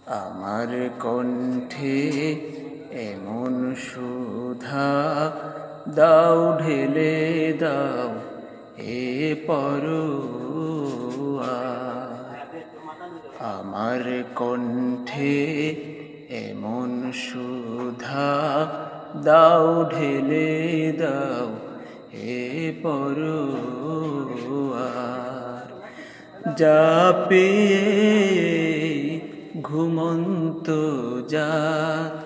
আমার কণ্ঠে এমন সুধা দাও ঢেলে দাও এ পরোয়ার। আমার কণ্ঠে এমন সুধা দাও ঢেলে দাও এ পরোয়ার। যা পেয়ে ঘুমন্ত জাত,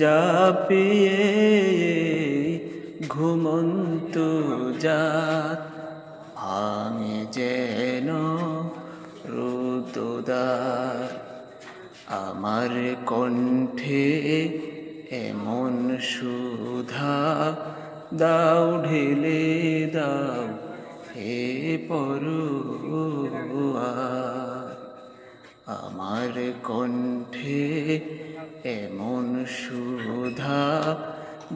যা পেয়ে ঘুমন্ত জাত, ভাঙে যেন রুদ্রদ্বার। আমার কণ্ঠে এমন সুধা দাও ঢেলে দাও হে পরোয়ার। আমার কণ্ঠে এমন সুধা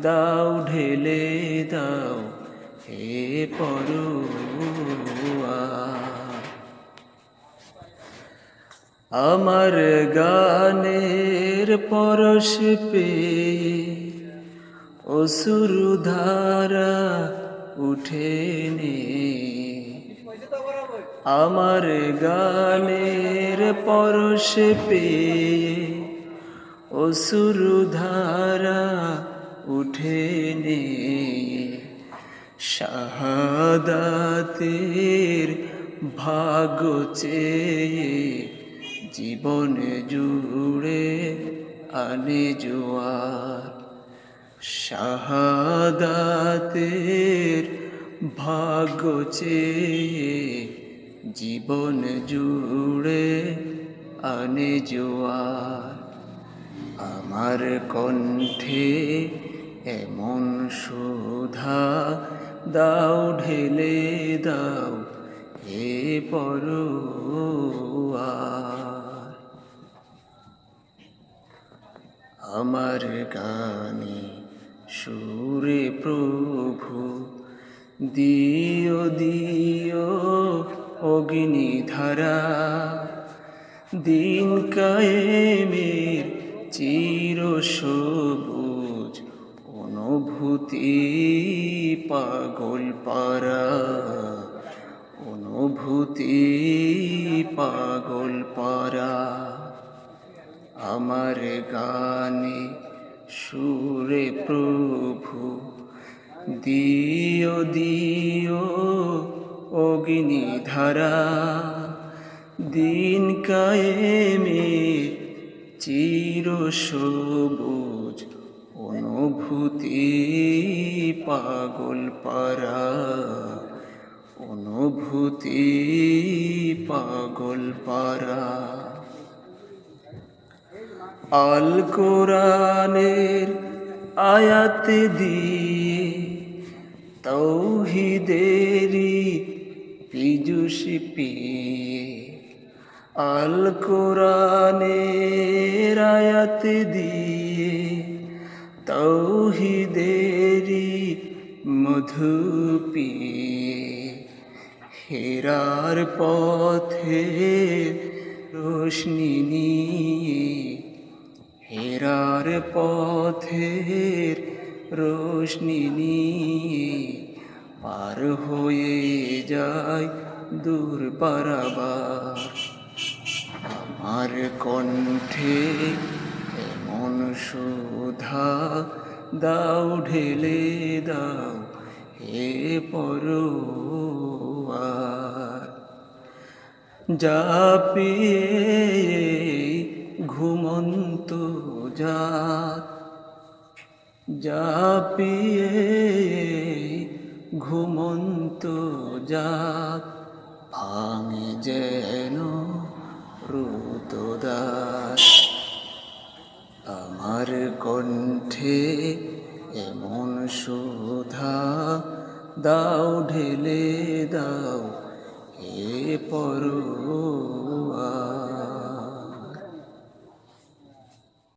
দাও ঢেলে দাও হে পরোয়ার। আমার গানের পরশ পেয়ে অশ্রুধারা উঠেনে। আমার গানের পরশ পেয়ে অশ্রুধারা উঠেনে। শাহাদাতের ভাগ্য চেয়ে জীবন জুড়ে আনে জোয়ার। শাহাদাতের ভাগ্য চেয়ে জীবন জুড়ে আনে জোয়ার। আমার কণ্ঠে এমন সুধা দাও ঢেলে দাও হে পরোয়ার। আমার গানে সুরে প্রভু দিও দিও অগ্নিধারা। দিন কায়েমের চির সবুজ অনুভূতি পাগল পারা, অনুভূতি পাগল পারা। আমার গানে সুরে প্রভু দিও দিও অগ্নিধারা। দিন কায়েমের চির সবুজ অনুভূতি পাগল পারা, অনুভূতি পাগল পারা। আল কোরআনের আয়াত দিয়ে তৌহিদেরি পীযুষ পিয়ে। আল কোরআনের আয়াত দিয়ে তৌহিদেরি মধু পিয়ে। হেরার পথে রোশনি নিয়ে, হেরার পথের রোশনি নিয়ে পার হয়ে যায় দূর পারাবার। আমার কণ্ঠে এমন সুধা দাও ঢেলে দাও হে পরোয়ার। যা পেয়ে ঘুমন্ত জাত, যা পেয়ে ঘুমন্ত জাত, ভাঙে যেন রুদ্রদ্বার। আমার কণ্ঠে এমন সুধা দাও ঢেলে দাও হে পরোয়ার।